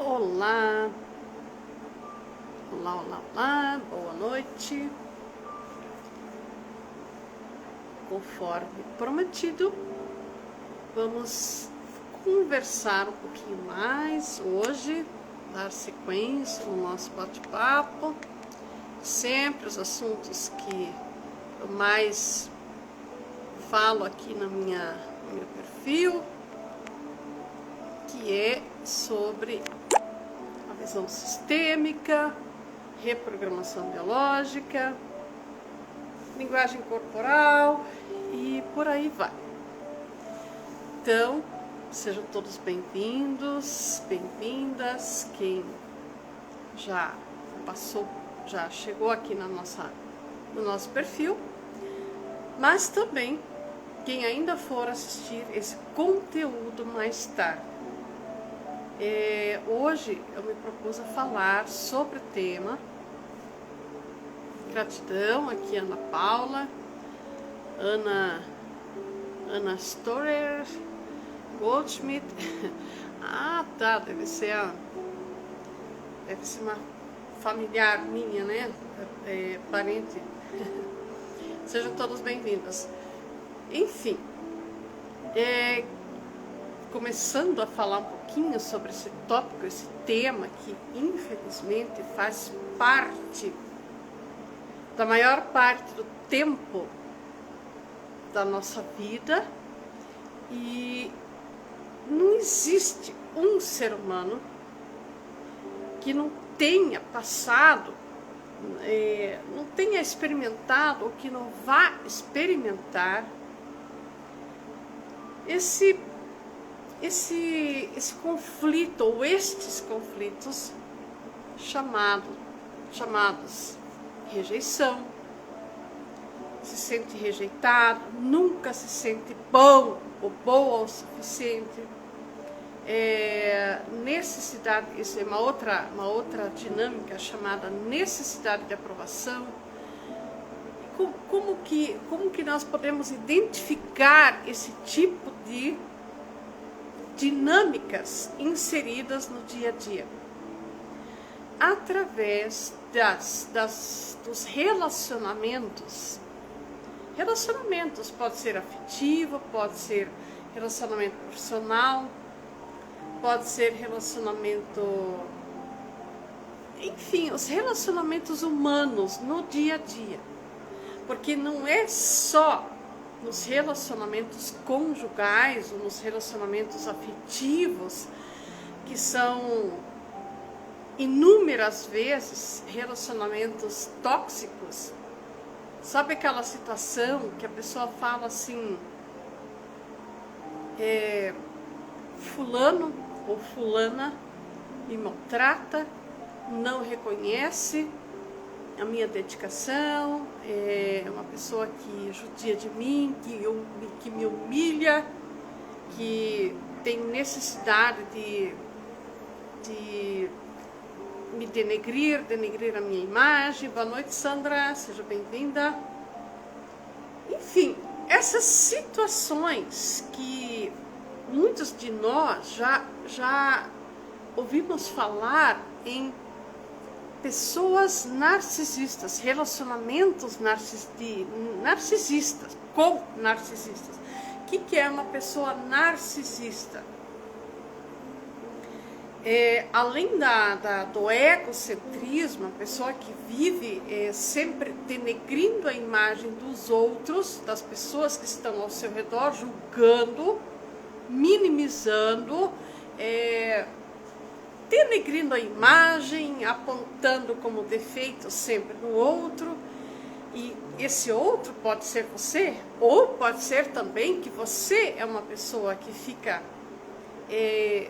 Olá, olá, boa noite. Conforme prometido, vamos conversar um pouquinho mais hoje, dar sequência no nosso bate-papo. Sempre os assuntos que eu mais falo aqui no meu perfil, que é sobre a visão sistêmica, reprogramação biológica, linguagem corporal e por aí vai. Então, sejam todos bem-vindos, bem-vindas. Quem já passou, já chegou aqui no nosso perfil, mas também quem ainda for assistir esse conteúdo mais tarde. Hoje eu me propus a falar sobre o tema gratidão. Aqui Ana Paula, Ana Storer Goldschmidt. Ah, tá, deve ser uma familiar minha, né? Parente. Sejam todos bem-vindos. Enfim, começando a falar um pouquinho sobre esse tópico, esse tema que infelizmente faz parte da maior parte do tempo da nossa vida, e não existe um ser humano que não tenha passado, não tenha experimentado ou que não vá experimentar esse conflito ou estes conflitos chamados rejeição. Se sente rejeitado, nunca se sente bom ou boa o suficiente. Necessidade, isso é uma outra dinâmica chamada necessidade de aprovação. Como que nós podemos identificar esse tipo de dinâmicas inseridas no dia a dia? Através dos relacionamentos. Relacionamentos pode ser afetivo, pode ser relacionamento profissional, pode ser relacionamento, enfim, os relacionamentos humanos no dia a dia. Porque não é só nos relacionamentos conjugais ou nos relacionamentos afetivos que são inúmeras vezes relacionamentos tóxicos. Sabe aquela situação que a pessoa fala assim, fulano ou fulana me maltrata, não reconhece a minha dedicação, é uma pessoa que judia de mim, que me humilha, que tem necessidade de me denegrir a minha imagem. Boa noite, Sandra, seja bem-vinda. Enfim, essas situações que muitos de nós já ouvimos falar em pessoas narcisistas, relacionamentos narcisistas, com narcisistas. O que é uma pessoa narcisista? Além do egocentrismo, a pessoa que vive sempre denegrindo a imagem dos outros, das pessoas que estão ao seu redor, julgando, minimizando, denegrindo a imagem, apontando como defeito sempre no outro. E esse outro pode ser você, ou pode ser também que você é uma pessoa que fica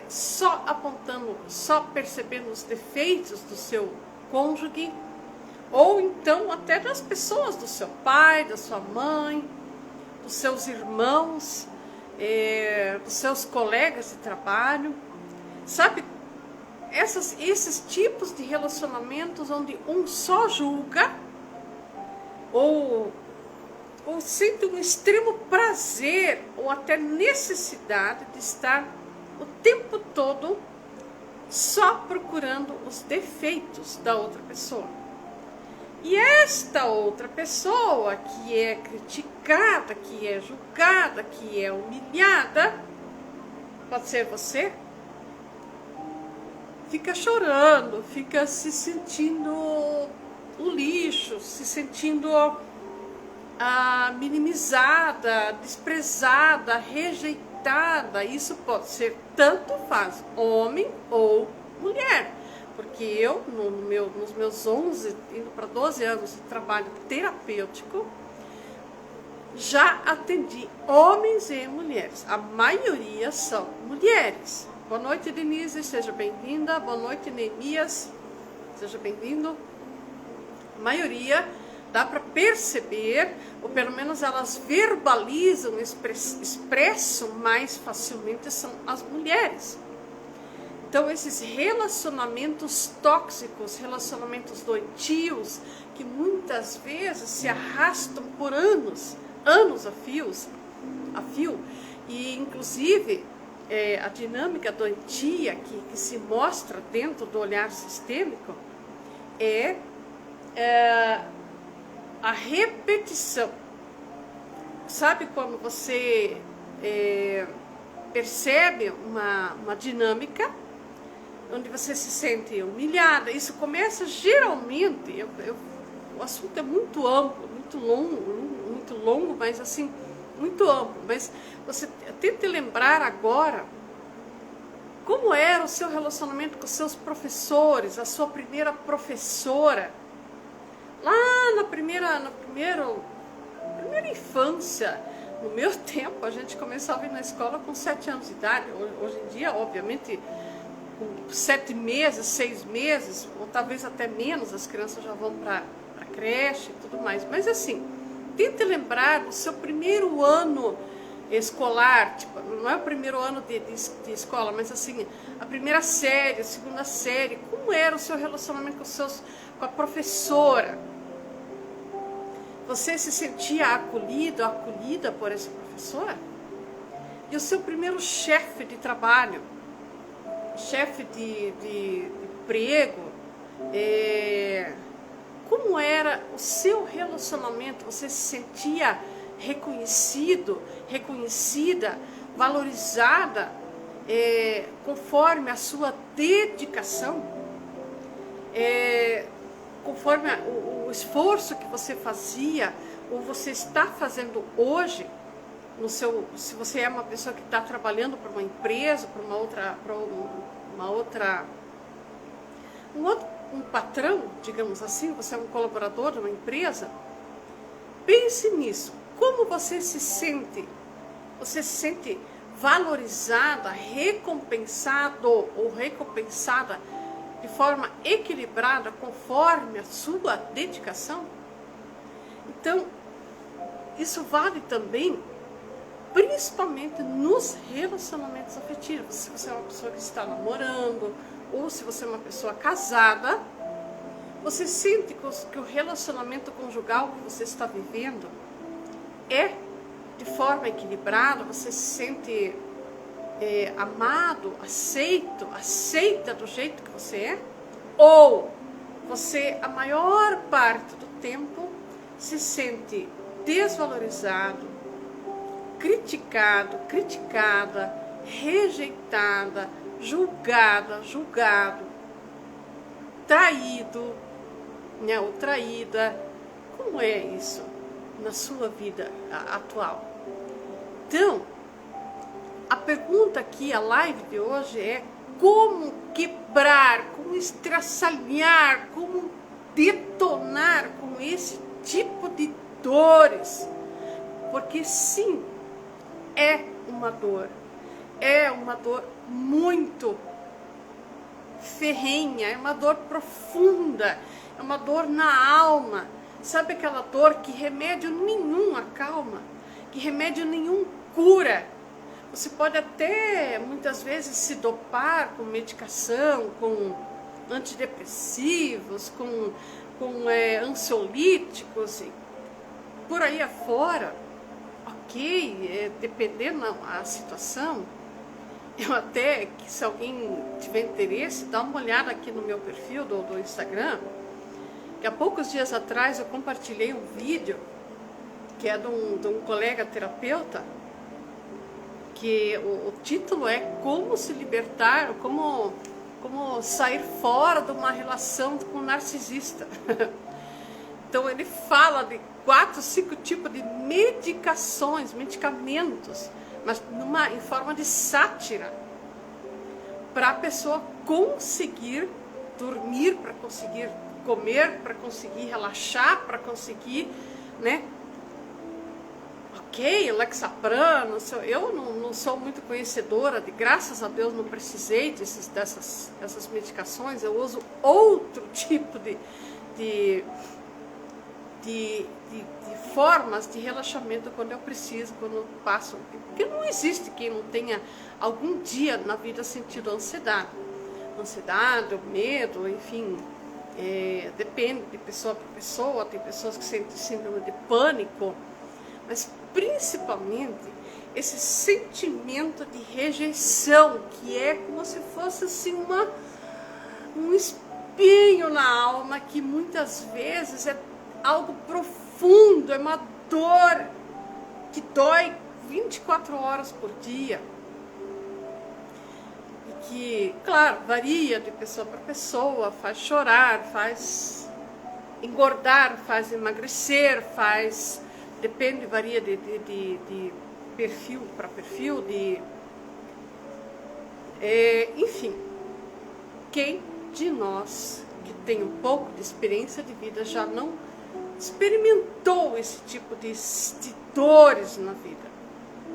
só apontando, só percebendo os defeitos do seu cônjuge, ou então até das pessoas, do seu pai, da sua mãe, dos seus irmãos, dos seus colegas de trabalho. Sabe, esses tipos de relacionamentos onde um só julga ou sente um extremo prazer ou até necessidade de estar o tempo todo só procurando os defeitos da outra pessoa. E esta outra pessoa que é criticada, que é julgada, que é humilhada, pode ser você, fica chorando, fica se sentindo o lixo, se sentindo minimizada, desprezada, rejeitada. Isso pode ser tanto faz homem ou mulher. Porque eu, nos meus 11, indo para 12 anos de trabalho terapêutico, já atendi homens e mulheres. A maioria são mulheres. Boa noite, Denise, seja bem-vinda. Boa noite, Neemias, seja bem-vindo. A maioria dá para perceber, ou pelo menos elas verbalizam, expressam mais facilmente, são as mulheres. Então, esses relacionamentos tóxicos, relacionamentos doentios, que muitas vezes se arrastam por anos a fio, e inclusive a dinâmica doentia que se mostra dentro do olhar sistêmico é a repetição. Sabe quando você percebe uma dinâmica onde você se sente humilhada? Isso começa geralmente, o assunto é muito amplo, muito longo, mas assim, muito amplo. Mas você tente lembrar agora como era o seu relacionamento com os seus professores, a sua primeira professora. Lá na primeira infância, no meu tempo, a gente começava a ir na escola com 7 anos de idade. Hoje em dia, obviamente, com 7 meses, 6 meses, ou talvez até menos, as crianças já vão para a creche e tudo mais. Mas assim, tente lembrar do seu primeiro ano escolar, tipo, não é o primeiro ano de escola, mas assim, a primeira série, a segunda série, como era o seu relacionamento com a professora? Você se sentia acolhida por essa professora? E o seu primeiro chefe de trabalho, chefe de emprego, como era o seu relacionamento? Você se sentia reconhecido, reconhecida, valorizada, conforme a sua dedicação, conforme o esforço que você fazia, ou você está fazendo hoje, se você é uma pessoa que está trabalhando para uma empresa, para um patrão, digamos assim, você é um colaborador de uma empresa, pense nisso. Como você se sente? Você se sente valorizada, recompensado ou recompensada de forma equilibrada conforme a sua dedicação? Então, isso vale também, principalmente nos relacionamentos afetivos. Se você é uma pessoa que está namorando, ou se você é uma pessoa casada, você sente que o relacionamento conjugal que você está vivendo é de forma equilibrada, você se sente amado, aceita do jeito que você é? Ou você, a maior parte do tempo, se sente desvalorizado, criticada, rejeitada, julgado, traído, né, ou traída? Como é isso na sua vida atual? Então, a pergunta aqui, a live de hoje é: como quebrar, como estraçalhar, como detonar com esse tipo de dores? Porque sim, é uma dor muito ferrenha, é uma dor profunda, é uma dor na alma. Sabe aquela dor que remédio nenhum acalma, que remédio nenhum cura? Você pode até, muitas vezes, se dopar com medicação, com antidepressivos, com ansiolíticos, por aí afora, ok, dependendo da situação, Eu até, que se alguém tiver interesse, dá uma olhada aqui no meu perfil do Instagram, que há poucos dias atrás eu compartilhei um vídeo que é de um colega terapeuta, que o título é Como se libertar, como sair fora de uma relação com um narcisista. Então ele fala de 4, 5 tipos de medicamentos, mas em forma de sátira, para a pessoa conseguir dormir, para conseguir comer, para conseguir relaxar, para conseguir, né? Ok, Lexapran, eu não sou muito conhecedora, graças a Deus não precisei dessas medicações, eu uso outro tipo de formas de relaxamento quando eu preciso, quando eu passo. Porque não existe quem não tenha algum dia na vida sentido ansiedade. Ansiedade, ou medo, enfim, depende de pessoa para pessoa, tem pessoas que sentem síndrome de pânico, mas principalmente esse sentimento de rejeição, que é como se fosse assim um espinho na alma, que muitas vezes é algo profundo, é uma dor que dói 24 horas por dia. E que, claro, varia de pessoa para pessoa, faz chorar, faz engordar, faz emagrecer, depende, varia de perfil para perfil, enfim, quem de nós que tem um pouco de experiência de vida já não experimentou esse tipo de dores na vida,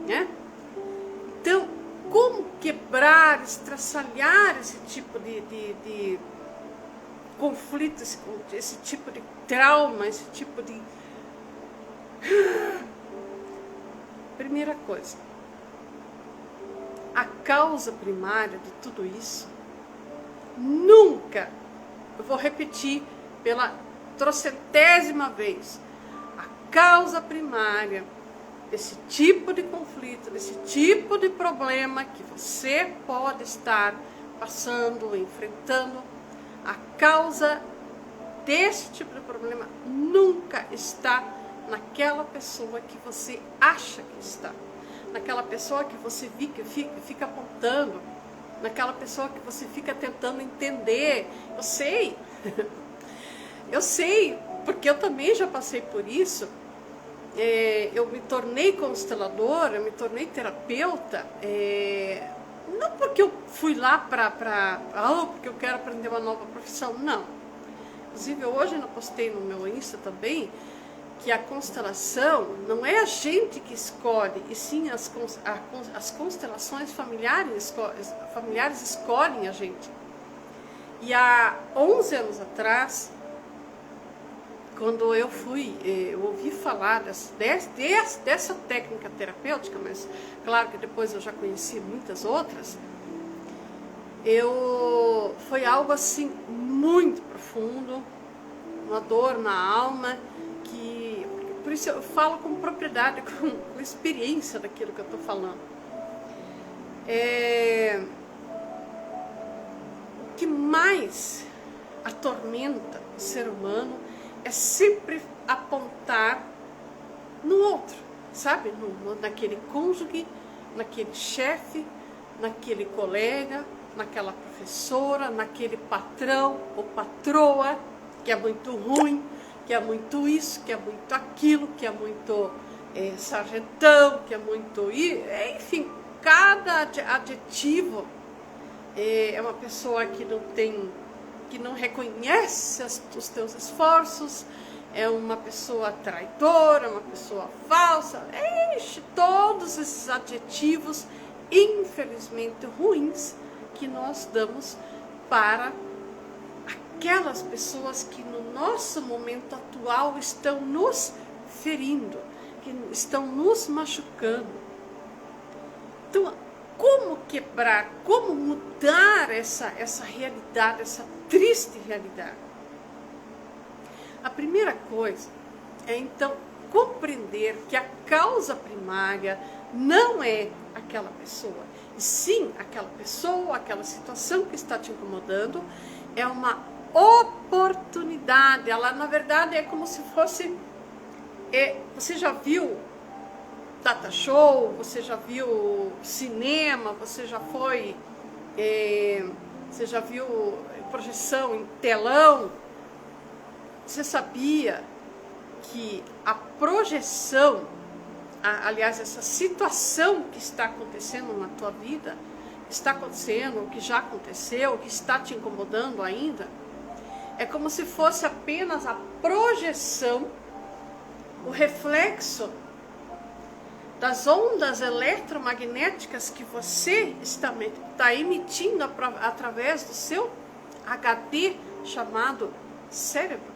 né? Então, como quebrar, estraçalhar esse tipo de conflito, esse tipo de trauma, esse tipo de... Primeira coisa, a causa primária de tudo isso, nunca, eu vou repetir pela trocentésima vez, a causa primária desse tipo de conflito, desse tipo de problema que você pode estar passando, enfrentando, a causa desse tipo de problema nunca está naquela pessoa que você acha que está, naquela pessoa que você fica apontando, naquela pessoa que você fica tentando entender. Eu sei, eu sei, porque eu também já passei por isso. Eu me tornei consteladora, eu me tornei terapeuta, não porque eu fui lá porque eu quero aprender uma nova profissão, não. Inclusive, hoje eu postei no meu Insta também, que a constelação não é a gente que escolhe, e sim as constelações familiares escolhem a gente. E há 11 anos atrás, quando eu ouvi falar dessa técnica terapêutica, mas claro que depois eu já conheci muitas outras, foi algo assim muito profundo, uma dor na alma, por isso eu falo com propriedade, com experiência daquilo que eu estou falando. O que mais atormenta o ser humano é sempre apontar no outro, sabe? Naquele cônjuge, naquele chefe, naquele colega, naquela professora, naquele patrão ou patroa, que é muito ruim, que é muito isso, que é muito aquilo, que é muito sargentão, que é muito... Enfim, cada adjetivo é uma pessoa que não reconhece os teus esforços, é uma pessoa traidora, uma pessoa falsa, todos esses adjetivos, infelizmente, ruins, que nós damos para aquelas pessoas que no nosso momento atual estão nos ferindo, que estão nos machucando. Então, como quebrar, como mudar essa realidade, essa triste realidade? A primeira coisa é, então, compreender que a causa primária não é aquela pessoa, E sim, aquela pessoa, aquela situação que está te incomodando é uma oportunidade. Ela, na verdade, é como se fosse... você já viu data show, você já viu cinema, você já foi... você já viu projeção em telão? Você sabia que a projeção, aliás, essa situação que está acontecendo na tua vida, está acontecendo, o que já aconteceu, o que está te incomodando ainda, é como se fosse apenas a projeção, o reflexo das ondas eletromagnéticas que você está emitindo através do seu HD chamado cérebro.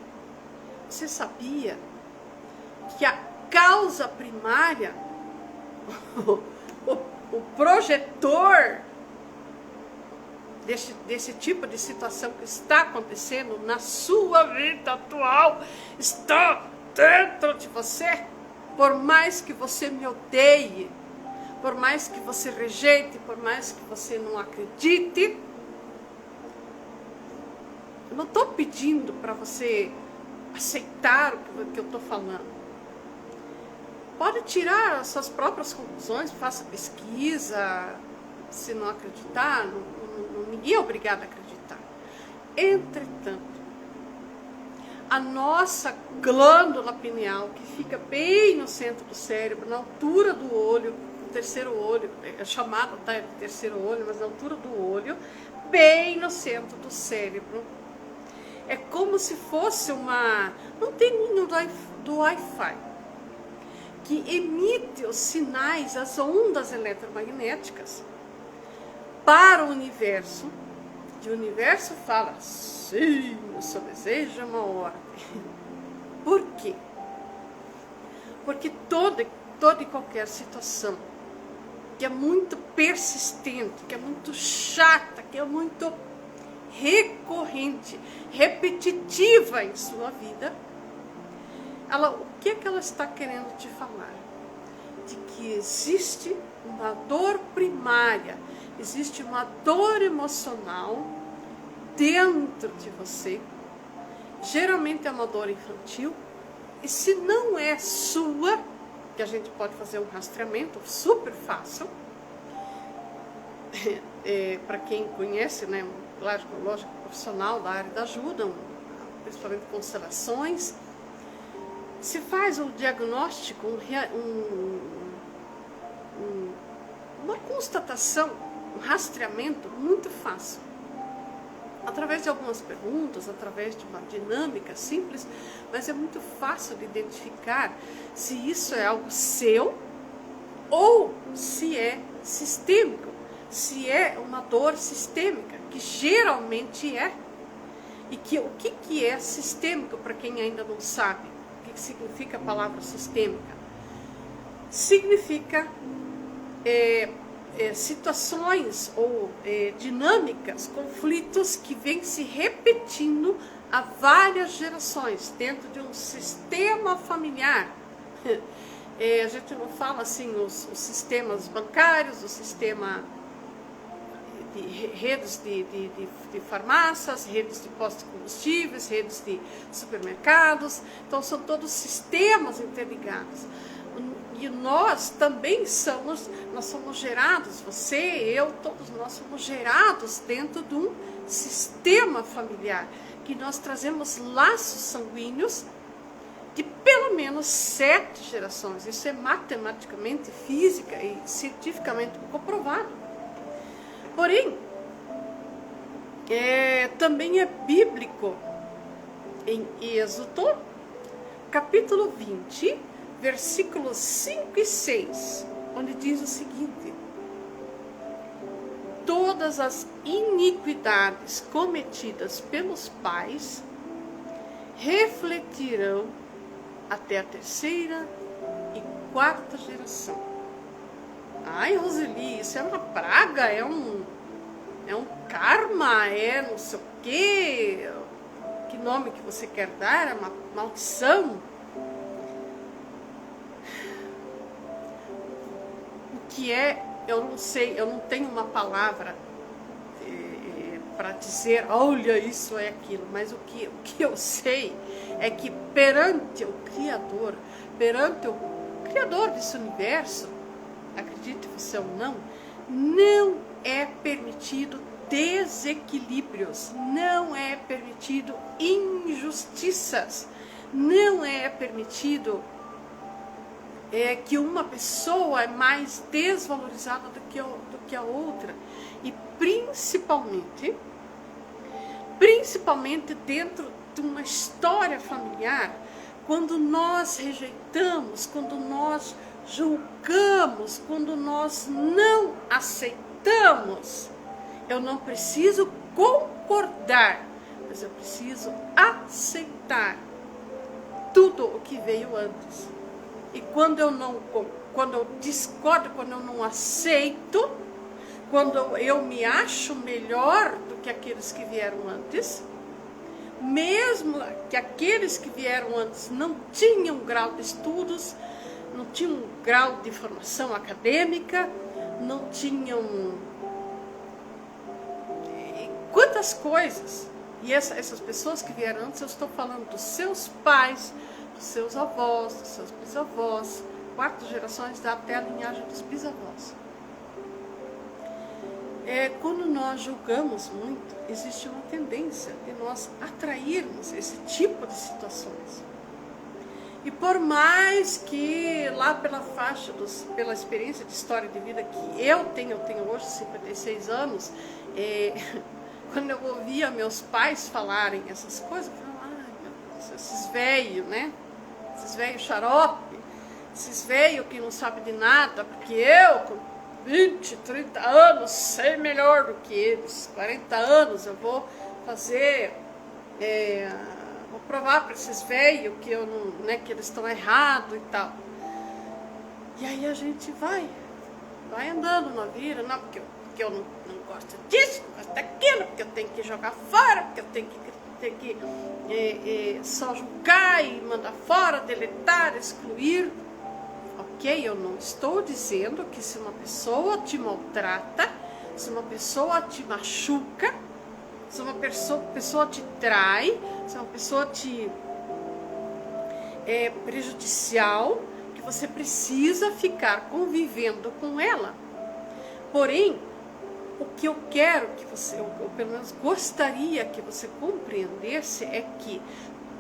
Você sabia que a causa primária, o projetor desse tipo de situação que está acontecendo na sua vida atual está dentro de você? Por mais que você me odeie, por mais que você rejeite, por mais que você não acredite, eu não estou pedindo para você aceitar o que eu estou falando. Pode tirar as suas próprias conclusões, faça pesquisa, se não acreditar, ninguém é obrigado a acreditar. Entretanto, a nossa glândula pineal, que fica bem no centro do cérebro, na altura do olho, no terceiro olho, é chamado de terceiro olho, mas na altura do olho, bem no centro do cérebro, é como se fosse um anteninho do Wi-Fi, que emite os sinais, as ondas eletromagnéticas para o universo. E o universo fala, sim, o seu desejo é uma ordem. Por quê? Porque toda e qualquer situação que é muito persistente, que é muito chata, que é muito recorrente, repetitiva em sua vida, o que é que ela está querendo te falar? De que existe uma dor primária, existe uma dor emocional dentro de você, geralmente é uma dor infantil, e se não é sua, que a gente pode fazer um rastreamento super fácil, para quem conhece, né, um lógico profissional da área da ajuda, principalmente constelações, se faz um diagnóstico, uma constatação, um rastreamento muito fácil. Através de algumas perguntas, através de uma dinâmica simples, mas é muito fácil de identificar se isso é algo seu ou se é sistêmico, se é uma dor sistêmica, que geralmente é. E o que é sistêmico, para quem ainda não sabe? O que significa a palavra sistêmica? Significa situações ou dinâmicas, conflitos que vêm se repetindo há várias gerações dentro de um sistema familiar. A gente não fala assim os sistemas bancários, o sistema de redes de farmácias, redes de postos de combustíveis, redes de supermercados. Então são todos sistemas interligados. E nós também somos gerados, você, eu, todos nós somos gerados dentro de um sistema familiar, que nós trazemos laços sanguíneos de pelo menos 7 gerações. Isso é matematicamente, física e cientificamente comprovado. Porém, também é bíblico em Êxodo, capítulo 20, versículos 5 e 6, onde diz o seguinte: todas as iniquidades cometidas pelos pais refletirão até a 3ª e 4ª geração. Ai, Roseli, isso é uma praga, é um karma, é não sei o quê, que nome que você quer dar, é uma maldição. O que é eu não sei, eu não tenho uma palavra para dizer, olha, isso é aquilo, mas o que eu sei é que perante o Criador desse universo, acredite você ou não, não é permitido desequilíbrios, não é permitido injustiças, não é permitido que uma pessoa é mais desvalorizada do que a outra. E principalmente dentro de uma história familiar, quando nós rejeitamos, quando nós julgamos, quando nós não aceitamos, eu não preciso concordar, mas eu preciso aceitar tudo o que veio antes. E quando eu discordo, quando eu não aceito, quando eu me acho melhor do que aqueles que vieram antes, mesmo que aqueles que vieram antes não tinham grau de estudos, não tinham grau de formação acadêmica, não tinham quantas coisas. E essas pessoas que vieram antes, eu estou falando dos seus pais, dos seus avós, dos seus bisavós, 4 gerações dá até a linhagem dos bisavós. Quando nós julgamos muito, existe uma tendência de nós atrairmos esse tipo de situações. E por mais que lá pela faixa, pela experiência de história de vida que eu tenho hoje 56 anos, quando eu ouvia meus pais falarem essas coisas, eu falava, ai meu Deus, esses velhos, né? Esses velhos xarope, esses velhos que não sabem de nada, porque eu, com 20, 30 anos, sei melhor do que eles. 40 anos eu vou fazer, vou provar para esses velhos que eu não, né, que eles estão errados e tal. E aí a gente vai andando na vida, não, porque eu não gosto disso, não gosto daquilo, porque eu tenho que jogar fora, porque eu tenho que só julgar e mandar fora, deletar, excluir. Ok, eu não estou dizendo que se uma pessoa te maltrata, se uma pessoa te machuca, se uma pessoa te trai, se uma pessoa te é prejudicial, que você precisa ficar convivendo com ela. Porém, o que eu quero que você, ou pelo menos gostaria que você compreendesse, é que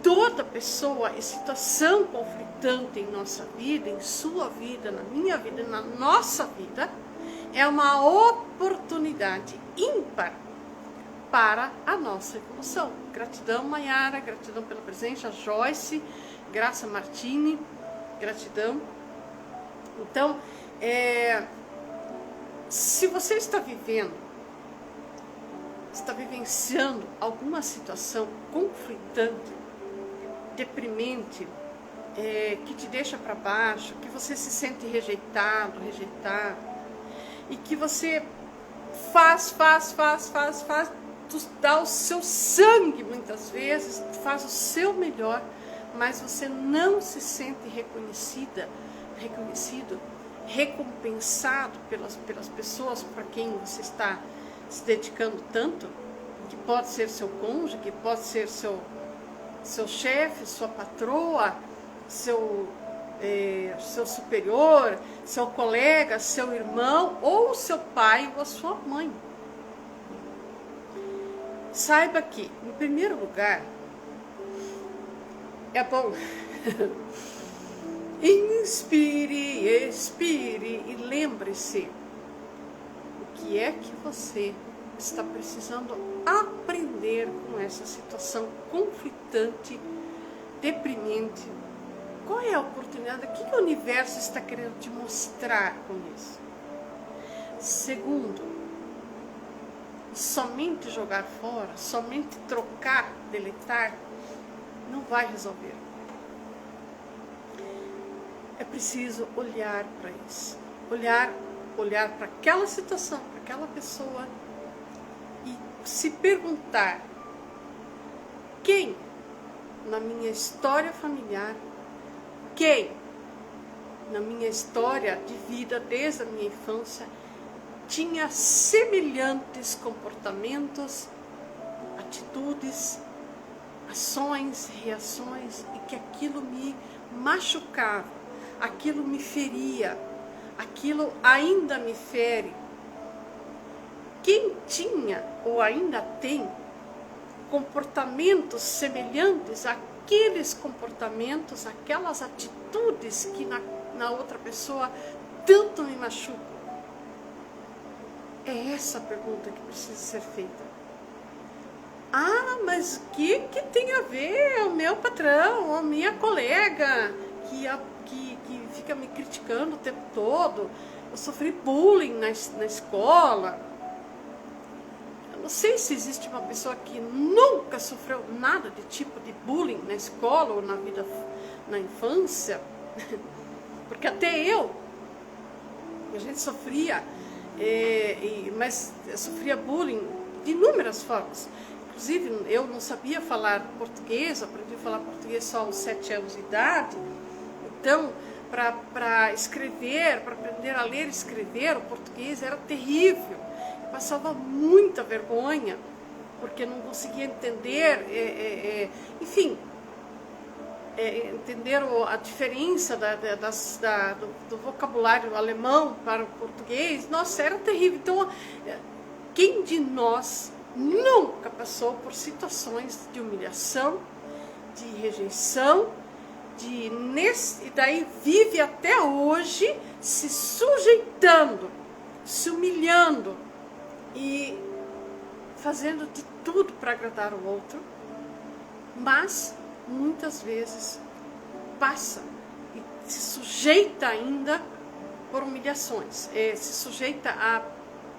toda pessoa e situação conflitante em nossa vida, em sua vida, na minha vida, na nossa vida, é uma oportunidade ímpar para a nossa evolução. Gratidão, Maiara, gratidão pela presença, Joyce, Graça Martini, gratidão. Então, se você está vivenciando alguma situação conflitante, deprimente, que te deixa para baixo, que você se sente rejeitado, rejeitada, e que você faz, tu dá o seu sangue muitas vezes, faz o seu melhor, mas você não se sente reconhecido, recompensado pelas pessoas para quem você está se dedicando tanto, que pode ser seu cônjuge, que pode ser seu chefe, sua patroa, seu superior, seu colega, seu irmão, ou seu pai ou a sua mãe. Saiba que, em primeiro lugar, é bom inspire, expire e lembre-se o que é que você está precisando aprender com essa situação conflitante, deprimente. Qual é a oportunidade? O que o universo está querendo te mostrar com isso? Segundo, somente jogar fora, somente trocar, deletar, não vai resolver. É preciso olhar para isso, olhar para aquela situação, para aquela pessoa e se perguntar: quem na minha história familiar, quem na minha história de vida desde a minha infância tinha semelhantes comportamentos, atitudes, ações, reações, e que aquilo me machucava, aquilo me feria, aquilo ainda me fere. Quem tinha ou ainda tem comportamentos semelhantes àqueles comportamentos, aquelas atitudes que na outra pessoa tanto me machucam? É essa a pergunta que precisa ser feita. Ah, mas o que tem a ver o meu patrão, a minha colega, que fica me criticando o tempo todo? Eu sofri bullying na escola. Eu não sei se existe uma pessoa que nunca sofreu nada de tipo de bullying na escola ou na infância. Porque até a gente sofria, mas eu sofria bullying de inúmeras formas. Inclusive, eu não sabia falar português, aprendi a falar português só aos 7 anos de idade. Então, para escrever, para aprender a ler e escrever, o português era terrível. Eu passava muita vergonha, porque não conseguia entender, entender a diferença do vocabulário alemão para o português. Nossa, era terrível. Então, quem de nós nunca passou por situações de humilhação, de rejeição, e daí vive até hoje se sujeitando, se humilhando e fazendo de tudo para agradar o outro, mas muitas vezes passa e se sujeita ainda por humilhações, se sujeita a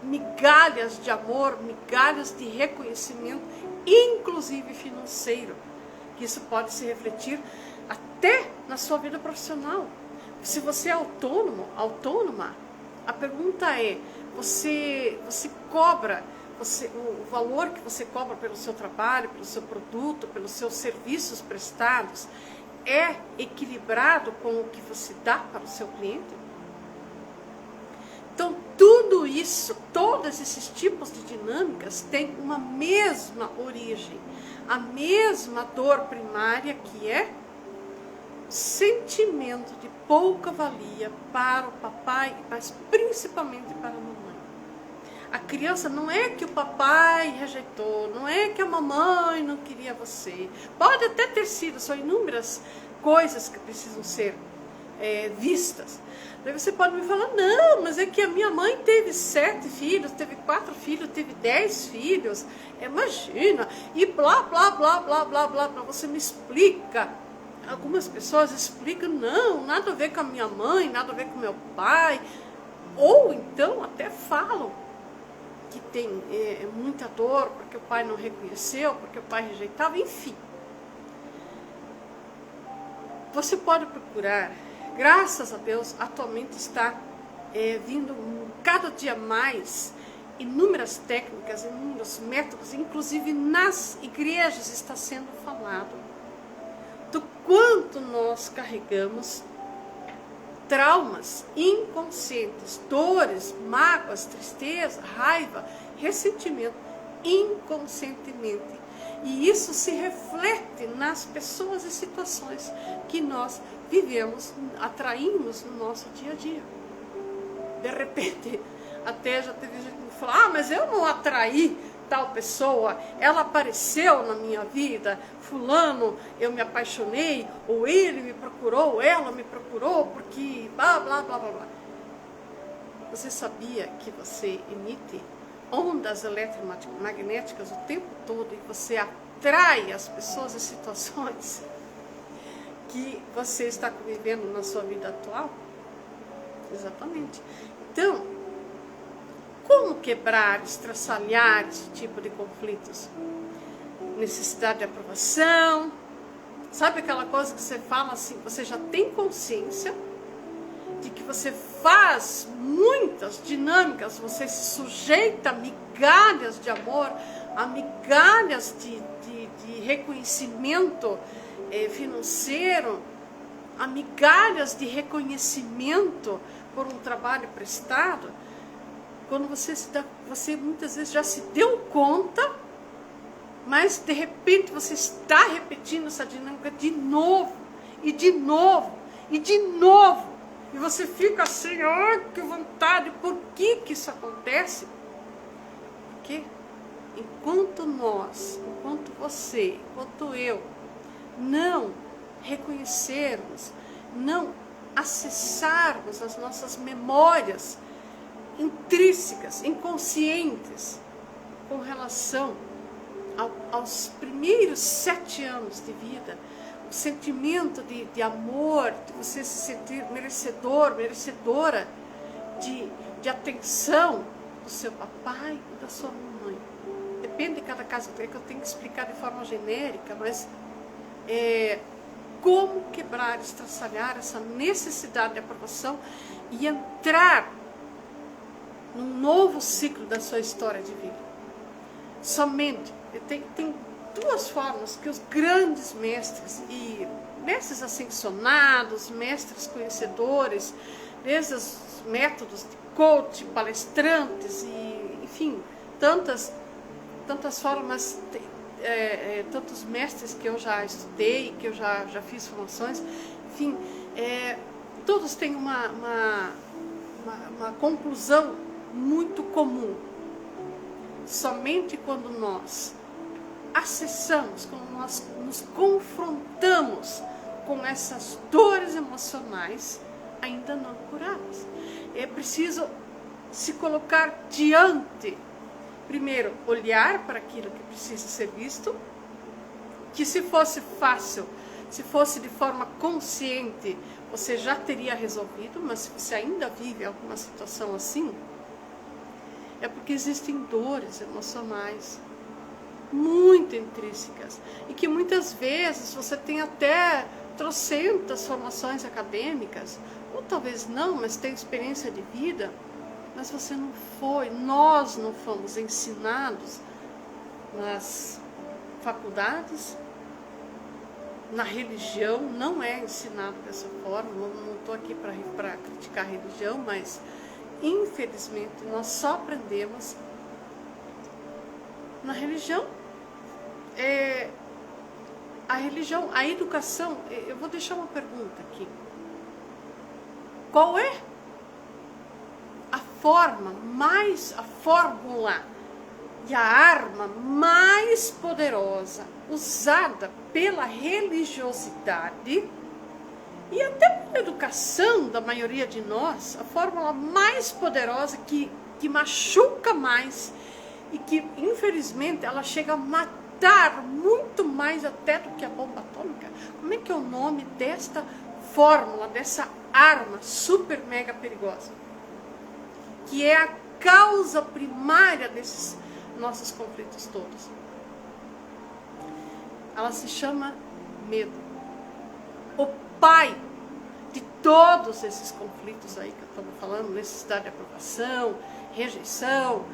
migalhas de amor, migalhas de reconhecimento, inclusive financeiro, que isso pode se refletir até na sua vida profissional. Se você é autônomo, autônoma, a pergunta é, você cobra, o valor que você cobra pelo seu trabalho, pelo seu produto, pelos seus serviços prestados, é equilibrado com o que você dá para o seu cliente? Então, tudo isso, todos esses tipos de dinâmicas têm uma mesma origem, a mesma dor primária, que é o sentimento de pouca valia para o papai, mas principalmente para a mamãe. A criança, não é que o papai rejeitou, não é que a mamãe não queria você. Pode até ter sido, são inúmeras coisas que precisam ser vistas. Daí você pode me falar, não, mas é que a minha mãe teve 7 filhos, teve 4 filhos, teve 10 filhos, imagina, e blá, blá, blá, blá, blá, blá, blá. Você me explica. Algumas pessoas explicam, não, nada a ver com a minha mãe, nada a ver com o meu pai, ou então até falam que tem muita dor porque o pai não reconheceu, porque o pai rejeitava, enfim. Você pode procurar. Graças a Deus, atualmente está vindo cada dia mais inúmeras técnicas, inúmeros métodos, inclusive nas igrejas está sendo falado do quanto nós carregamos traumas inconscientes, dores, mágoas, tristeza, raiva, ressentimento, inconscientemente. E isso se reflete nas pessoas e situações que nós vivemos, atraímos no nosso dia a dia. De repente, até já teve gente que me falou, ah, mas eu não atraí tal pessoa, ela apareceu na minha vida, fulano, eu me apaixonei, ou ele me procurou, ou ela me procurou, porque blá, blá, blá, blá, blá. Você sabia que você emite ondas eletromagnéticas o tempo todo e você atrai as pessoas e situações que você está convivendo na sua vida atual? Exatamente. Então, como quebrar, estraçalhar esse tipo de conflitos? Necessidade de aprovação. Sabe aquela coisa que você fala assim, você já tem consciência de que você faz muitas dinâmicas, você se sujeita a migalhas de amor, a migalhas de reconhecimento financeiro, a migalhas de reconhecimento por um trabalho prestado, quando você muitas vezes já se deu conta, mas de repente você está repetindo essa dinâmica de novo, e de novo, e de novo. E você fica assim, ai, que vontade, por que isso acontece? Porque enquanto nós, enquanto você, enquanto eu, não reconhecermos, não acessarmos as nossas memórias intrínsecas, inconscientes, com relação aos primeiros 7 anos de vida, o sentimento de amor, de você se sentir merecedor, merecedora de atenção do seu papai e da sua mamãe. Depende de cada caso, é que eu tenho que explicar de forma genérica, mas como quebrar, estraçalhar essa necessidade de aprovação e entrar num novo ciclo da sua história de vida. Somente, tem 2 formas que os grandes mestres, e mestres ascensionados, mestres conhecedores, desde os métodos de coach, palestrantes, e enfim, tantas formas, tantos mestres que eu já estudei, que eu já fiz formações, enfim, todos têm uma conclusão muito comum. Somente quando nós acessamos, quando nós nos confrontamos com essas dores emocionais ainda não curadas, é preciso se colocar diante. Primeiro, olhar para aquilo que precisa ser visto, que se fosse fácil, se fosse de forma consciente, você já teria resolvido, mas se você ainda vive alguma situação assim, é porque existem dores emocionais muito intrínsecas e que muitas vezes você tem até trocentas formações acadêmicas, ou talvez não, mas tem experiência de vida, mas você não foi, nós não fomos ensinados nas faculdades, na religião, não é ensinado dessa forma. Não estou aqui para criticar a religião, mas infelizmente nós só aprendemos na religião. A religião, a educação, eu vou deixar uma pergunta aqui. Qual é a fórmula e a arma mais poderosa usada pela religiosidade e até pela educação da maioria de nós, a fórmula mais poderosa que machuca mais e que, infelizmente, ela chega a matar muito mais até do que a bomba atômica? Como é que é o nome desta fórmula, dessa arma super mega perigosa? Que é a causa primária desses nossos conflitos todos. Ela se chama medo. O pai de todos esses conflitos aí que eu estava falando, necessidade de aprovação, rejeição,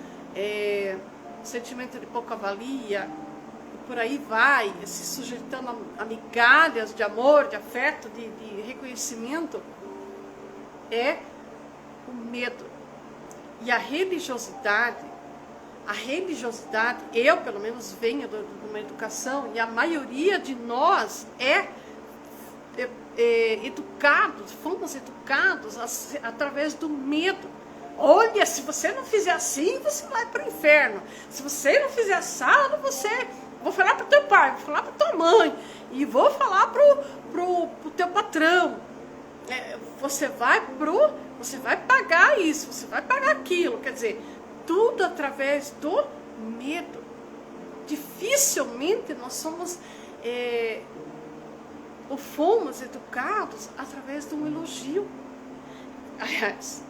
sentimento de pouca valia, e por aí vai, se sujeitando a migalhas de amor, de afeto, de reconhecimento, é o medo. E a religiosidade, eu pelo menos venho de uma educação, e a maioria de nós fomos educados através do medo. Olha, se você não fizer assim, você vai para o inferno. Se você não fizer assado, vou falar para o teu pai, vou falar para tua mãe, e vou falar pro teu patrão. Você vai pagar isso, você vai pagar aquilo. Quer dizer, tudo através do medo. Dificilmente nós somos ou fomos educados através de um elogio. Aliás,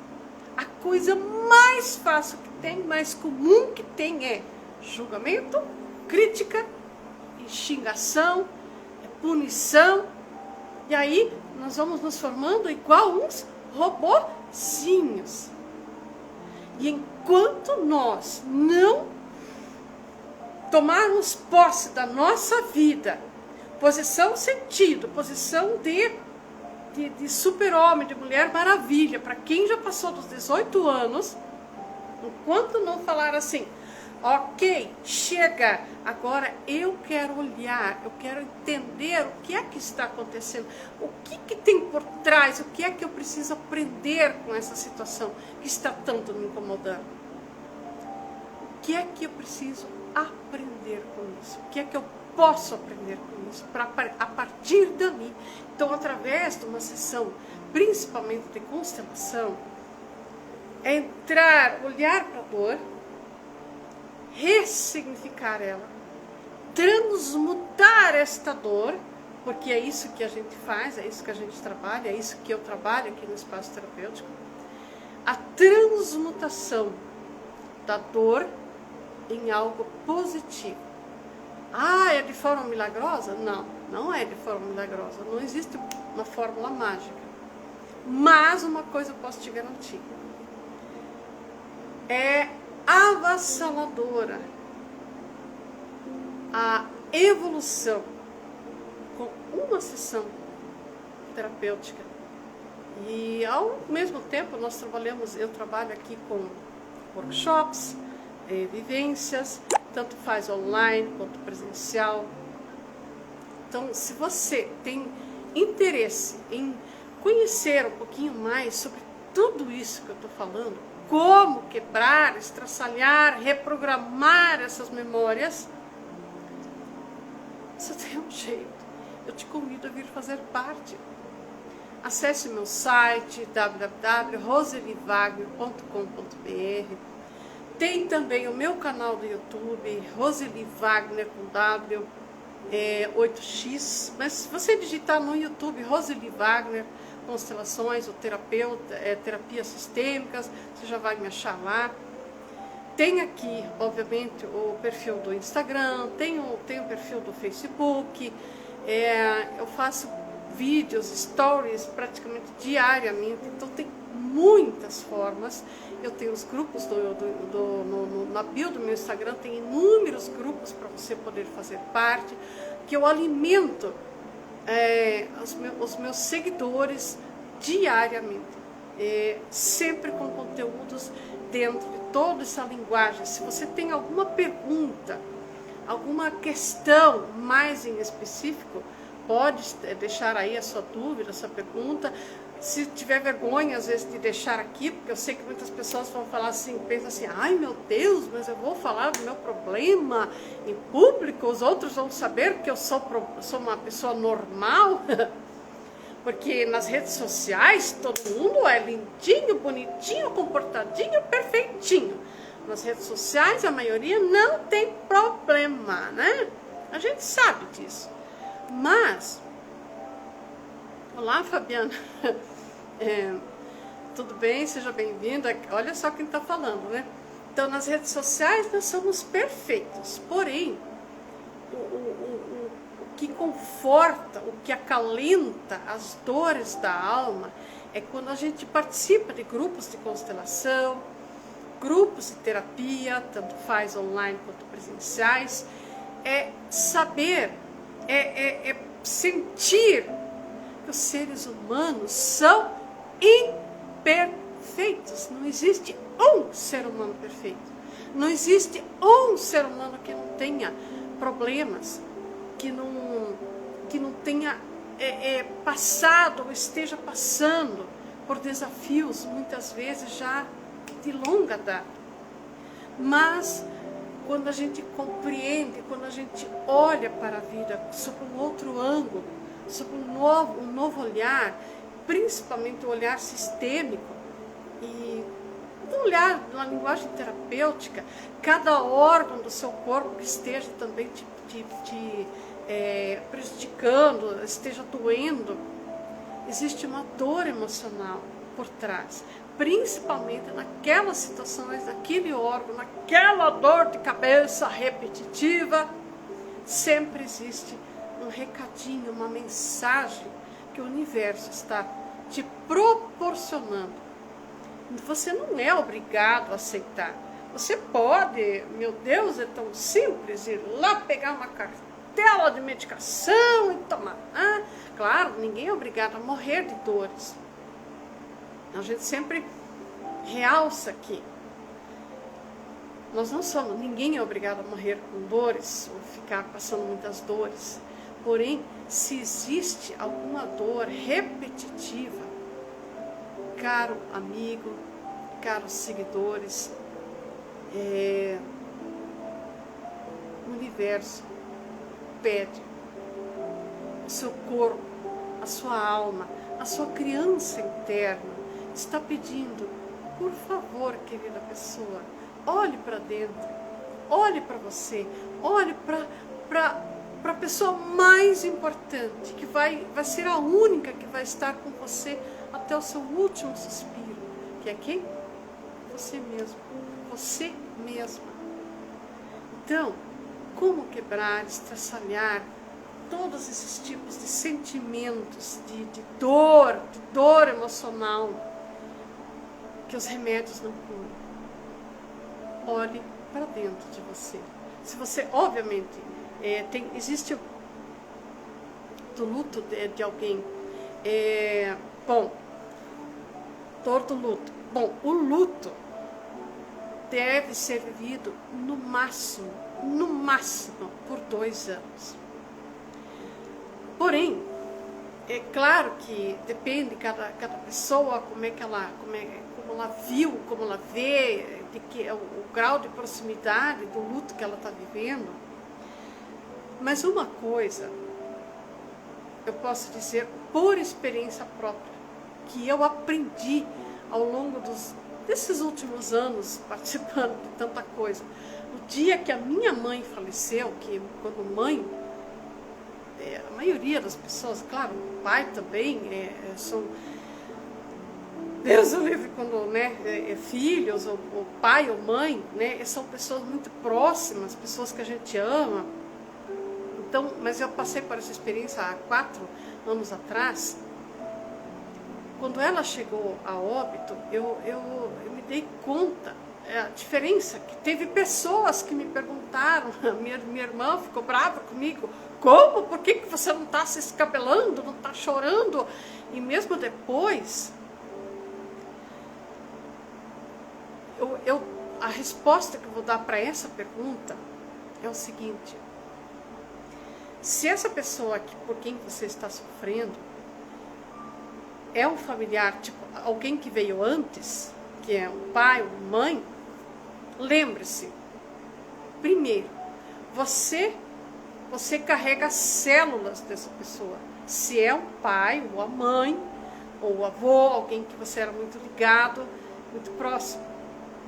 a coisa mais fácil que tem, mais comum que tem é julgamento, crítica, xingação, punição. E aí nós vamos nos formando igual uns robozinhos. E enquanto nós não tomarmos posse da nossa vida, posição sentido, posição de super-homem, de mulher maravilha, para quem já passou dos 18 anos, Enquanto não falar assim, ok, chega, agora eu quero olhar, eu quero entender o que é que está acontecendo, o que tem por trás, o que é que eu preciso aprender com essa situação que está tanto me incomodando. O que é que eu preciso aprender com isso? O que é que eu posso aprender com isso? A partir dali. Então, através de uma sessão, principalmente de constelação, é entrar, olhar para a dor, ressignificar ela, transmutar esta dor, porque é isso que a gente faz, é isso que a gente trabalha, é isso que eu trabalho aqui no espaço terapêutico, a transmutação da dor em algo positivo. Ah, é de forma milagrosa? Não, não é de forma milagrosa, não existe uma fórmula mágica, mas uma coisa eu posso te garantir, é avassaladora a evolução com uma sessão terapêutica. E ao mesmo tempo eu trabalho aqui com workshops, vivências, tanto faz online quanto presencial. Então, se você tem interesse em conhecer um pouquinho mais sobre tudo isso que eu estou falando, como quebrar, estraçalhar, reprogramar essas memórias, só tem um jeito. Eu te convido a vir fazer parte. Acesse meu site www.roselivagner.com.br. Tem também o meu canal do YouTube, Roseli Wagner com W, 8x. Mas se você digitar no YouTube Roseli Wagner Constelações, o terapeuta, terapias sistêmicas, você já vai me achar lá. Tem aqui, obviamente, o perfil do Instagram, tem o perfil do Facebook, eu faço vídeos, stories praticamente diariamente, então tem muitas formas. Eu tenho os grupos na bio do meu Instagram, tem inúmeros grupos para você poder fazer parte, que eu alimento os meus seguidores diariamente, sempre com conteúdos dentro de toda essa linguagem. Se você tem alguma pergunta, alguma questão mais em específico, pode deixar aí a sua dúvida, a sua pergunta. Se tiver vergonha, às vezes, de deixar aqui, porque eu sei que muitas pessoas vão falar assim, pensam assim, ai meu Deus, mas eu vou falar do meu problema em público, os outros vão saber que eu sou uma pessoa normal, porque nas redes sociais todo mundo é lindinho, bonitinho, comportadinho, perfeitinho. Nas redes sociais a maioria não tem problema, né? A gente sabe disso. Mas, olá Fabiana, tudo bem? Seja bem-vinda. Olha só quem está falando, né? Então, nas redes sociais nós somos perfeitos, porém, o que conforta, o que acalenta as dores da alma é quando a gente participa de grupos de constelação, grupos de terapia, tanto faz online quanto presenciais, é saber, sentir que os seres humanos são imperfeitos. Não existe um ser humano perfeito. Não existe um ser humano que não tenha problemas, que não tenha passado ou esteja passando por desafios, muitas vezes já de longa data. Mas quando a gente compreende, quando a gente olha para a vida sob um outro ângulo, sob um novo olhar, principalmente o olhar sistêmico e um olhar na linguagem terapêutica, cada órgão do seu corpo que esteja também te prejudicando, esteja doendo, existe uma dor emocional por trás, principalmente naquelas situações, naquele órgão, naquela dor de cabeça repetitiva, sempre existe um recadinho, uma mensagem que o universo está te proporcionando. Você não é obrigado a aceitar. Você pode, meu Deus, é tão simples, ir lá pegar uma cartela de medicação e tomar. Claro, ninguém é obrigado a morrer de dores. A gente sempre realça aqui. Nós não somos, ninguém é obrigado a morrer com dores ou ficar passando muitas dores. Porém, se existe alguma dor repetitiva, caro amigo, caros seguidores, o universo pede, o seu corpo, a sua alma, a sua criança interna está pedindo, por favor, querida pessoa, olhe para dentro, olhe para você, olhe para a pessoa mais importante, que vai ser a única que vai estar com você até o seu último suspiro, que é quem? Você mesmo, você mesma. Então, como quebrar, estraçalhar todos esses tipos de sentimentos, de dor emocional, que os remédios não curam? Olhe para dentro de você. Se você, obviamente, existe do luto de alguém, dor do luto. Bom, o luto deve ser vivido no máximo, por 2 anos. Porém, é claro que depende de cada pessoa, como ela viu, como ela vê, o grau de proximidade do luto que ela está vivendo. Mas uma coisa, eu posso dizer por experiência própria, que eu aprendi ao longo desses últimos anos, participando de tanta coisa. No dia que a minha mãe faleceu, que quando mãe, a maioria das pessoas, claro, o pai também, são, Deus o livre, quando filhos, ou pai ou mãe, são pessoas muito próximas, pessoas que a gente ama. Então, mas eu passei por essa experiência há 4 anos atrás. Quando ela chegou a óbito, eu me dei conta a diferença, que teve pessoas que me perguntaram, minha irmã ficou brava comigo, como? Por que você não está se escabelando, não está chorando? E mesmo depois, a resposta que eu vou dar para essa pergunta é o seguinte: se essa pessoa por quem você está sofrendo é um familiar, tipo alguém que veio antes, que é um pai, uma mãe, lembre-se, primeiro, você carrega células dessa pessoa. Se é um pai, ou a mãe, ou o avô, alguém que você era muito ligado, muito próximo,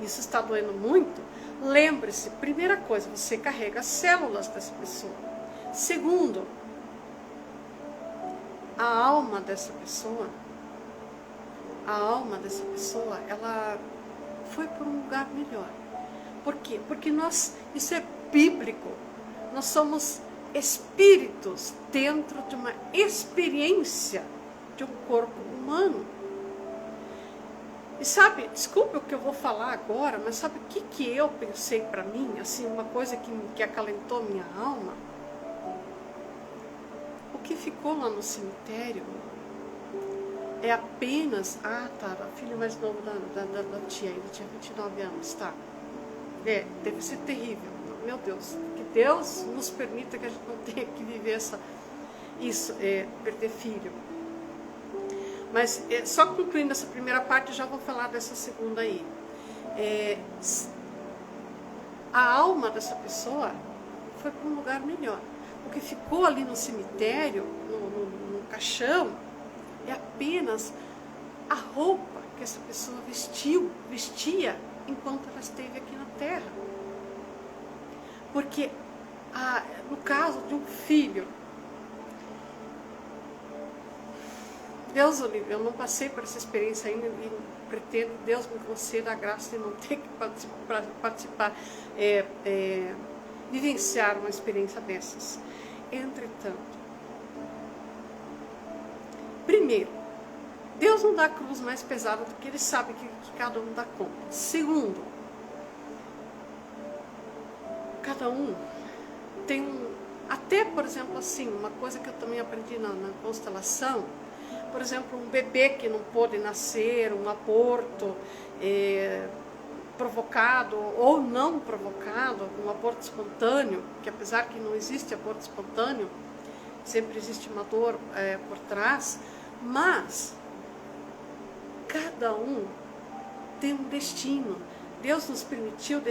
isso está doendo muito, lembre-se, primeira coisa, você carrega células dessa pessoa. Segundo, a alma dessa pessoa, ela foi para um lugar melhor. Por quê? Porque isso é bíblico, nós somos espíritos dentro de uma experiência de um corpo humano. E sabe, desculpe o que eu vou falar agora, mas sabe o que eu pensei para mim, assim, uma coisa que acalentou minha alma? O que ficou lá no cemitério é apenas, o filho mais novo da tia, ele tinha 29 anos, tá? Deve ser terrível, meu Deus, que Deus nos permita que a gente não tenha que viver perder filho. Mas só concluindo essa primeira parte, já vou falar dessa segunda aí. A alma dessa pessoa foi para um lugar melhor. O que ficou ali no cemitério, no caixão, é apenas a roupa que essa pessoa vestia enquanto ela esteve aqui na Terra. Porque, no caso de um filho, Deus o livre, eu não passei por essa experiência ainda e pretendo, Deus me conceda a graça de não ter que participar, vivenciar uma experiência dessas. Entretanto, primeiro, Deus não dá a cruz mais pesada do que Ele sabe que cada um dá conta. Segundo, cada um tem até, por exemplo, assim, uma coisa que eu também aprendi na constelação, por exemplo, um bebê que não pôde nascer, um aborto, provocado ou não provocado, um aborto espontâneo, que apesar que não existe aborto espontâneo, sempre existe uma dor por trás, mas cada um tem um destino. Deus nos permitiu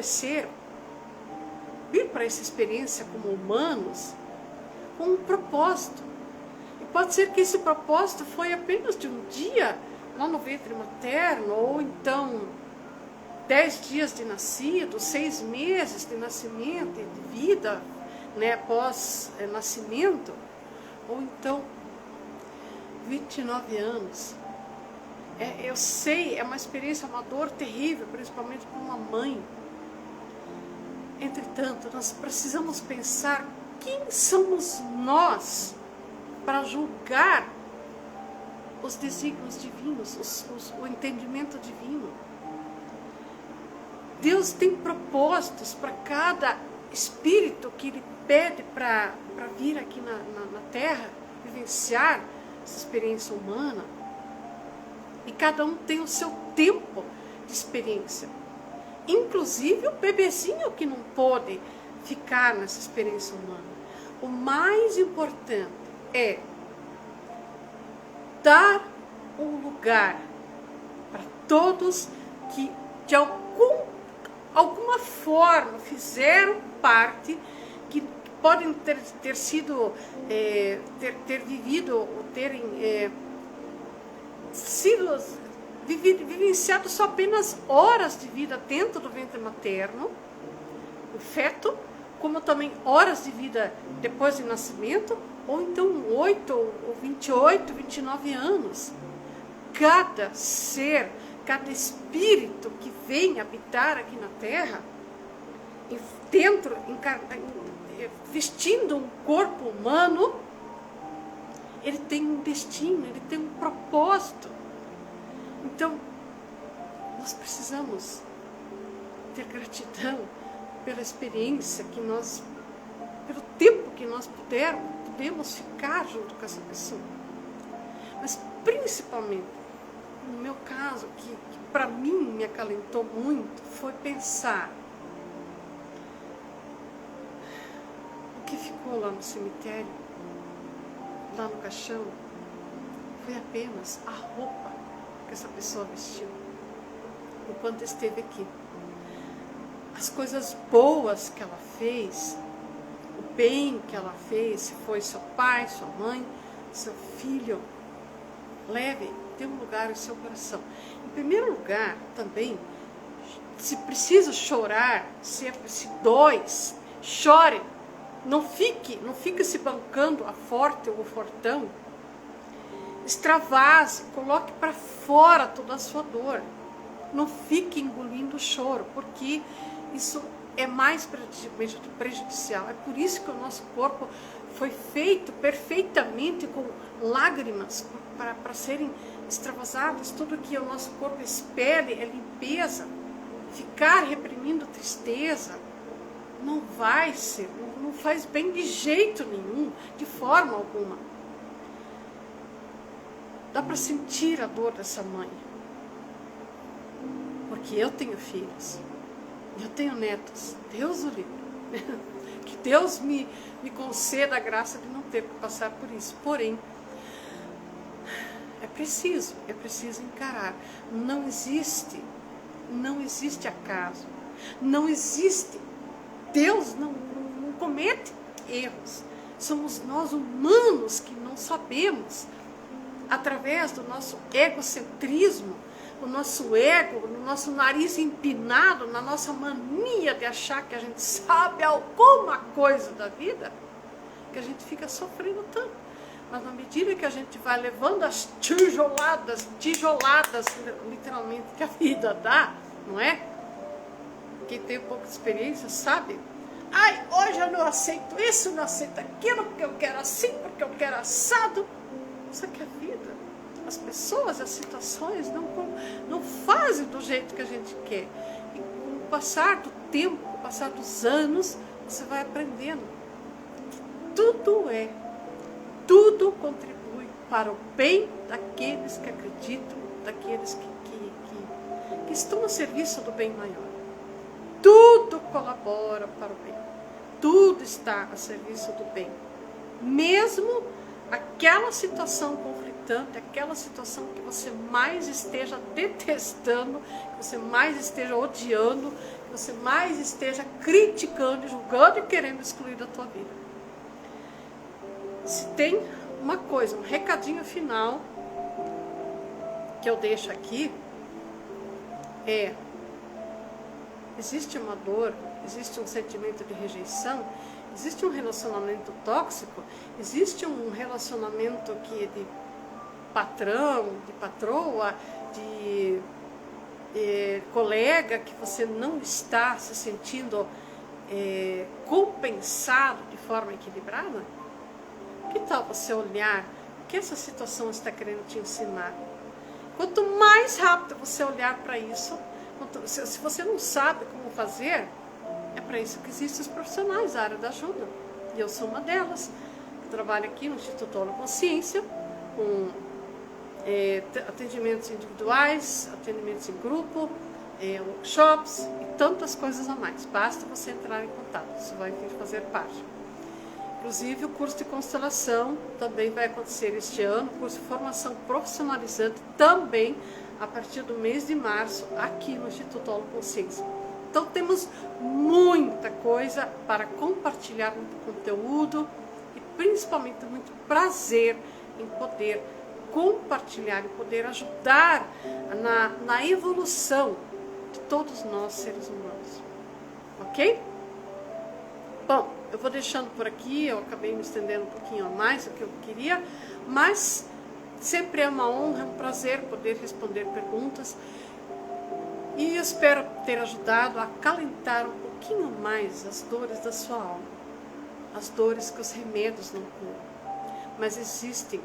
vir para essa experiência como humanos, com um propósito. E pode ser que esse propósito foi apenas de um dia lá no ventre materno, ou então 10 dias de nascido, 6 meses de nascimento, de vida, né, pós nascimento, ou então 29 anos. Eu sei, é uma experiência, uma dor terrível, principalmente para uma mãe. Entretanto, nós precisamos pensar quem somos nós para julgar os desígnios divinos, o entendimento divino. Deus tem propósitos para cada espírito que Ele pede para vir aqui na Terra, vivenciar essa experiência humana. E cada um tem o seu tempo de experiência. Inclusive o bebezinho que não pôde ficar nessa experiência humana. O mais importante é dar um lugar para todos que de alguma forma fizeram parte, que podem ter sido, ter vivido, ou terem sido vivenciado só apenas horas de vida dentro do ventre materno, o feto, como também horas de vida depois do nascimento, ou então 8 ou 28, 29 anos. Cada ser, cada espírito que vem habitar aqui na Terra, vestindo um corpo humano, ele tem um destino, ele tem um propósito. Então, nós precisamos ter gratidão pela experiência que nós, pelo tempo que nós podemos ficar junto com essa pessoa. Mas principalmente, no meu caso, que para mim me acalentou muito, foi pensar o que ficou lá no cemitério, lá no caixão, foi apenas a roupa que essa pessoa vestiu enquanto esteve aqui. As coisas boas que ela fez, o bem que ela fez, se foi seu pai, sua mãe, seu filho, leve, tem um lugar em seu coração. Em primeiro lugar, também, se precisa chorar, se dói, chore. Não fique se bancando a forte ou o fortão. Extravase, coloque para fora toda a sua dor. Não fique engolindo o choro, porque isso é mais prejudicial. É por isso que o nosso corpo foi feito perfeitamente com lágrimas para serem extravasadas. Tudo que o nosso corpo expele é limpeza. Ficar reprimindo tristeza não vai ser, não faz bem de jeito nenhum, de forma alguma. Dá para sentir a dor dessa mãe. Porque eu tenho filhos, eu tenho netos, Deus o livre. Que Deus me conceda a graça de não ter que passar por isso. Porém, é preciso encarar. Não existe acaso, não existe. Deus não comete erros. Somos nós humanos que não sabemos, através do nosso egocentrismo, o nosso ego, no nosso nariz empinado, na nossa mania de achar que a gente sabe alguma coisa da vida, que a gente fica sofrendo tanto. Mas na medida que a gente vai levando as tijoladas, literalmente, que a vida dá, não é? Quem tem um pouco de experiência sabe. Ai, hoje eu não aceito isso, não aceito aquilo, porque eu quero assim, porque eu quero assado. Isso que é a vida. As pessoas, as situações não fazem do jeito que a gente quer. E com o passar do tempo, com o passar dos anos, você vai aprendendo que tudo contribui para o bem daqueles que acreditam, daqueles que estão a serviço do bem maior. tudo colabora para o bem. Tudo está a serviço do bem. Mesmo aquela situação conflitante, aquela situação que você mais esteja detestando, que você mais esteja odiando, que você mais esteja criticando, julgando e querendo excluir da tua vida. Se tem uma coisa, um recadinho final que eu deixo aqui, existe uma dor, existe um sentimento de rejeição, existe um relacionamento tóxico, existe um relacionamento que é de patrão, de patroa, de colega, que você não está se sentindo compensado de forma equilibrada? Que tal você olhar o que essa situação está querendo te ensinar? Quanto mais rápido você olhar para isso, se você não sabe como fazer, é para isso que existem os profissionais da área da ajuda. E eu sou uma delas. Eu trabalho aqui no Instituto Holoconsciência, Consciência, com atendimentos individuais, atendimentos em grupo, workshops e tantas coisas a mais. Basta você entrar em contato, isso vai vir fazer parte. Inclusive o curso de constelação também vai acontecer este ano, o curso de formação profissionalizante também a partir do mês de março aqui no Instituto Holoconsciência. Então temos muita coisa para compartilhar, muito conteúdo e principalmente muito prazer em poder compartilhar, em poder ajudar na evolução de todos nós seres humanos. Ok? Bom, eu vou deixando por aqui, eu acabei me estendendo um pouquinho a mais do que eu queria, mas sempre é uma honra, é um prazer poder responder perguntas. E eu espero ter ajudado a acalentar um pouquinho mais as dores da sua alma. As dores que os remédios não curam. Mas existem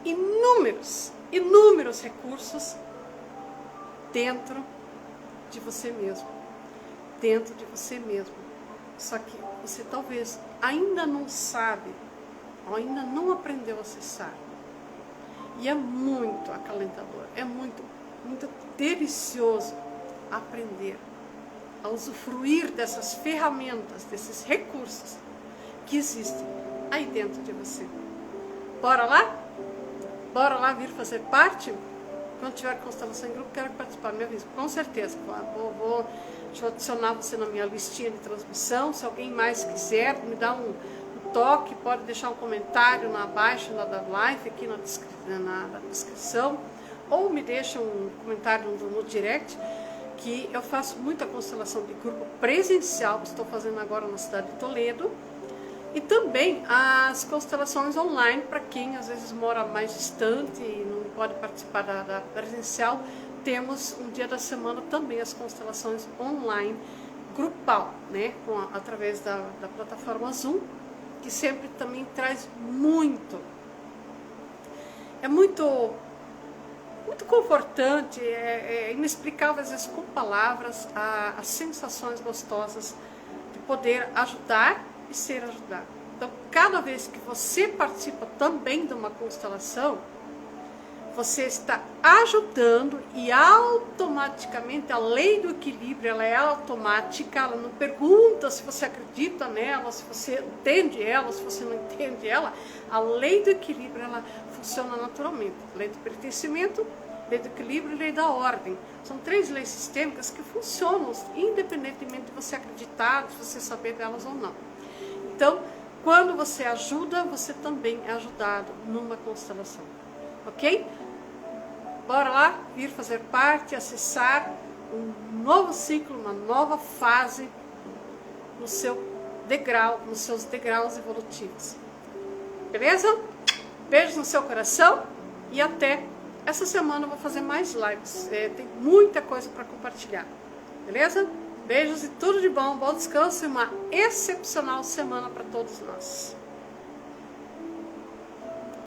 inúmeros recursos dentro de você mesmo. Dentro de você mesmo. Só que você talvez ainda não sabe, ou ainda não aprendeu a acessar. E é muito acalentador, é muito delicioso aprender a usufruir dessas ferramentas, desses recursos que existem aí dentro de você. Bora lá? Bora lá vir fazer parte? Quando tiver constelação em grupo, quero participar, me avisa. Com certdeixa eu adicionar você na minha listinha de transmissão. Se alguém mais quiser, me dá um toque, pode deixar um comentário abaixo da live, aqui na descrição, ou me deixa um comentário no direct, que eu faço muita constelação de grupo presencial, estou fazendo agora na cidade de Toledo, e também as constelações online, para quem às vezes mora mais distante e não pode participar da presencial, temos um dia da semana também as constelações online, grupal, né, através da plataforma Zoom, que sempre também traz muito confortante, é inexplicável às vezes com palavras, as sensações gostosas de poder ajudar e ser ajudado. Então, cada vez que você participa também de uma constelação, você está ajudando e automaticamente a lei do equilíbrio, ela é automática, ela não pergunta se você acredita nela, se você entende ela, se você não entende ela. A lei do equilíbrio, ela funciona naturalmente. Lei do pertencimento, lei do equilíbrio e lei da ordem. São 3 leis sistêmicas que funcionam independentemente de você acreditar, de você saber delas ou não. Então, quando você ajuda, você também é ajudado numa constelação. Ok? Bora lá, vir fazer parte, acessar um novo ciclo, uma nova fase no seu degrau, nos seus degraus evolutivos. Beleza? Beijos no seu coração e até essa semana eu vou fazer mais lives. Tem muita coisa para compartilhar. Beleza? Beijos e tudo de bom, bom descanso e uma excepcional semana para todos nós.